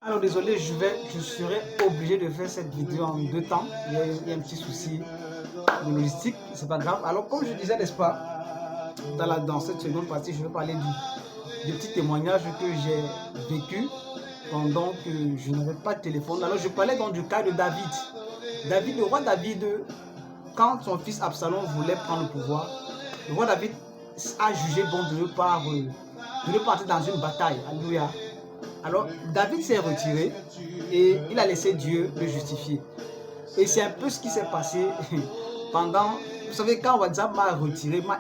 Alors désolé, je serai obligé de faire cette vidéo en deux temps. Il y a un petit souci de logistique, c'est pas grave. Alors comme je disais, n'est-ce pas, dans cette seconde partie, je vais parler du petit témoignage que j'ai vécu pendant que je n'avais pas de téléphone. Alors je parlais donc du cas de David. Le roi David, quand son fils Absalom voulait prendre le pouvoir, le roi David a jugé bon de ne pas entrer dans une bataille. Alléluia. Alors, David s'est retiré et il a laissé Dieu le justifier. Et c'est un peu ce qui s'est passé pendant... Vous savez, quand WhatsApp m'a retiré, m'a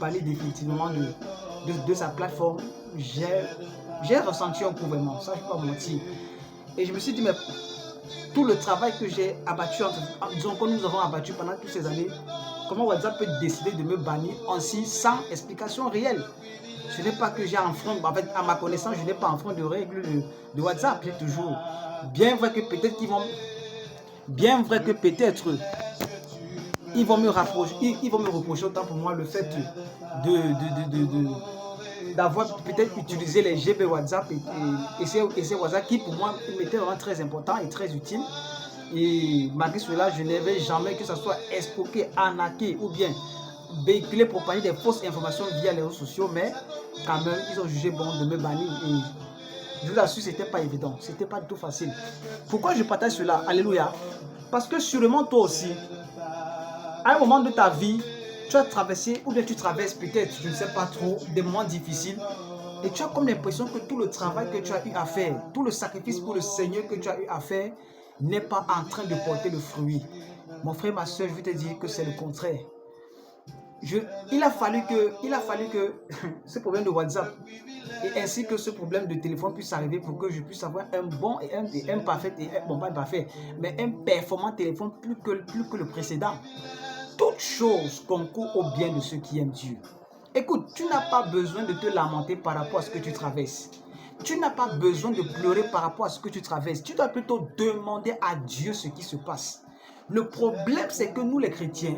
banni définitivement de sa plateforme, j'ai ressenti un coup vraiment, ça je ne vais pas mentir. Et je me suis dit, mais tout le travail que j'ai abattu, disons que nous avons abattu pendant toutes ces années, comment WhatsApp peut décider de me bannir ainsi sans explication réelle? Ce n'est pas que j'ai enfreint, en fait, à ma connaissance, je n'ai pas enfreint de règles de WhatsApp. J'ai toujours. Bien vrai que peut-être ils vont me rapprocher, ils vont me reprocher autant pour moi le fait d'avoir peut-être utilisé les GB WhatsApp et ces WhatsApp qui pour moi m'étaient vraiment très important et très utile. Et malgré cela, je n'avais jamais que ce soit escroqué, arnaqué ou bien véhiculé, propager des fausses informations via les réseaux sociaux, mais quand même, ils ont jugé bon de me bannir et je vous assure, c'était pas évident, c'était pas du tout facile. Pourquoi je partage cela? Alléluia. Parce que sûrement toi aussi, à un moment de ta vie, tu as traversé ou bien tu traverses peut-être, je ne sais pas trop, des moments difficiles et tu as comme l'impression que tout le travail que tu as eu à faire, tout le sacrifice pour le Seigneur que tu as eu à faire n'est pas en train de porter le fruit. Mon frère, ma soeur, je vais te dire que c'est le contraire. Il a fallu que ce problème de WhatsApp et ainsi que ce problème de téléphone puisse arriver pour que je puisse avoir un bon et un parfait, bon pas un parfait, mais un performant téléphone plus que le précédent. Toute chose concourt au bien de ceux qui aiment Dieu. Écoute, tu n'as pas besoin de te lamenter par rapport à ce que tu traverses. Tu n'as pas besoin de pleurer par rapport à ce que tu traverses. Tu dois plutôt demander à Dieu ce qui se passe. Le problème, c'est que nous les chrétiens,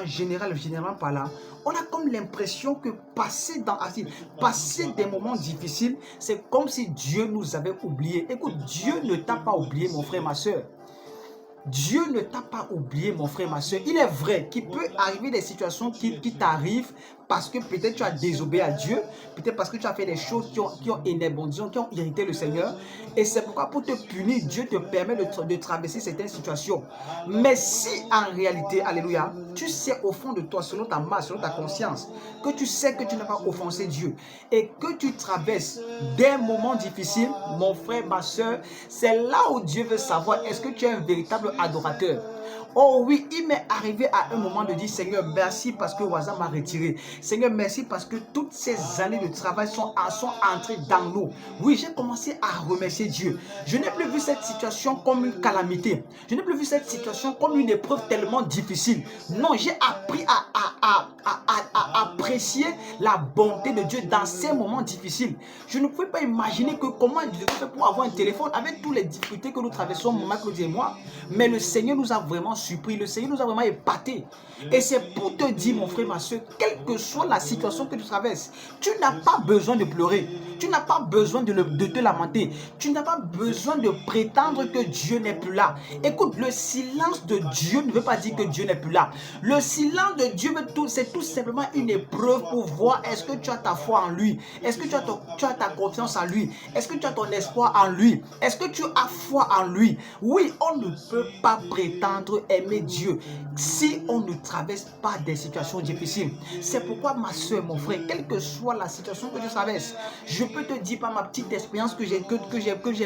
généralement par là, on a comme l'impression que passer des moments difficiles, c'est comme si Dieu nous avait oubliés. Écoute, Dieu ne t'a pas oublié, mon frère, ma soeur. Dieu ne t'a pas oublié, mon frère, ma soeur. Il est vrai qu'il peut arriver des situations qui t'arrivent parce que peut-être tu as désobéi à Dieu, peut-être parce que tu as fait des choses qui ont énervé, qui ont irrité le Seigneur. Et c'est pourquoi pour te punir, Dieu te permet de traverser certaines situations. Mais si en réalité, alléluia, tu sais au fond de toi, selon ta masse, selon ta conscience, que tu sais que tu n'as pas offensé Dieu et que tu traverses des moments difficiles, mon frère, ma soeur, c'est là où Dieu veut savoir est-ce que tu es un véritable adorateur. Oh oui, il m'est arrivé à un moment de dire Seigneur, merci parce que WhatsApp m'a retiré. Seigneur, merci parce que toutes ces années de travail sont entrées dans nous. Oui, j'ai commencé à remercier Dieu. Je n'ai plus vu cette situation comme une calamité. Je n'ai plus vu cette situation comme une épreuve tellement difficile. Non, j'ai appris à apprécier la bonté de Dieu dans ces moments difficiles. Je ne pouvais pas imaginer que comment je devais faire pour avoir un téléphone avec toutes les difficultés que nous traversons, mon Claudie et moi. Mais le Seigneur nous a vraiment surpris, le Seigneur nous a vraiment épatés. Et c'est pour te dire, mon frère, ma soeur, quelle que soit la situation que tu traverses, tu n'as pas besoin de pleurer. Tu n'as pas besoin de te lamenter. Tu n'as pas besoin de prétendre que Dieu n'est plus là. Écoute, le silence de Dieu ne veut pas dire que Dieu n'est plus là. Le silence de Dieu, c'est tout simplement une épreuve pour voir est-ce que tu as ta foi en lui. Est-ce que tu as ta confiance en lui. Est-ce que tu as ton espoir en lui. Est-ce que tu as foi en lui. Oui, on ne peut pas prétendre aimer Dieu si on ne traverse pas des situations difficiles. C'est pourquoi ma soeur, mon frère, quelle que soit la situation que tu traverses, je peux te dire par ma petite expérience que j'ai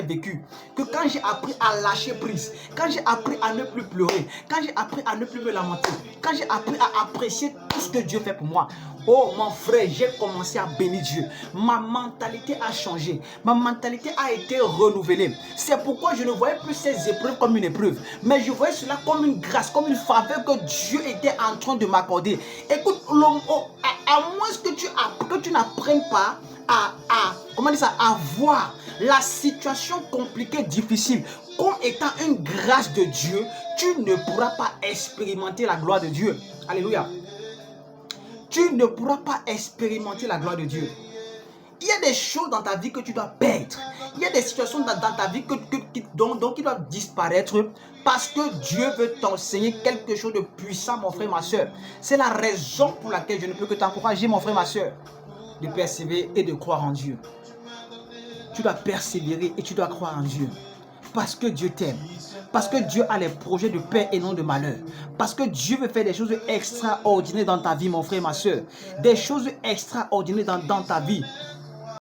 vécue, que quand j'ai appris à lâcher prise, quand j'ai appris à ne plus pleurer, quand j'ai appris à ne plus me lamenter, quand j'ai appris à apprécier tout ce que Dieu fait pour moi, oh mon frère, j'ai commencé à bénir Dieu. Ma mentalité a changé. Ma mentalité a été renouvelée. C'est pourquoi je ne voyais plus ces épreuves comme une épreuve, mais je voyais cela comme une grâce, comme une faveur que Dieu était en train de m'accorder. Écoute, à moins que tu n'apprennes pas à voir la situation compliquée, difficile, comme étant une grâce de Dieu, tu ne pourras pas expérimenter la gloire de Dieu. Alléluia. Tu ne pourras pas expérimenter la gloire de Dieu. Il y a des choses dans ta vie que tu dois perdre. Il y a des situations dans ta vie dont qui doivent disparaître parce que Dieu veut t'enseigner quelque chose de puissant, mon frère, ma soeur. C'est la raison pour laquelle je ne peux que t'encourager, mon frère, ma soeur, de persévérer et de croire en Dieu. Tu dois persévérer et tu dois croire en Dieu. Parce que Dieu t'aime. Parce que Dieu a les projets de paix et non de malheur. Parce que Dieu veut faire des choses extraordinaires dans ta vie, mon frère, ma soeur. Des choses extraordinaires dans ta vie.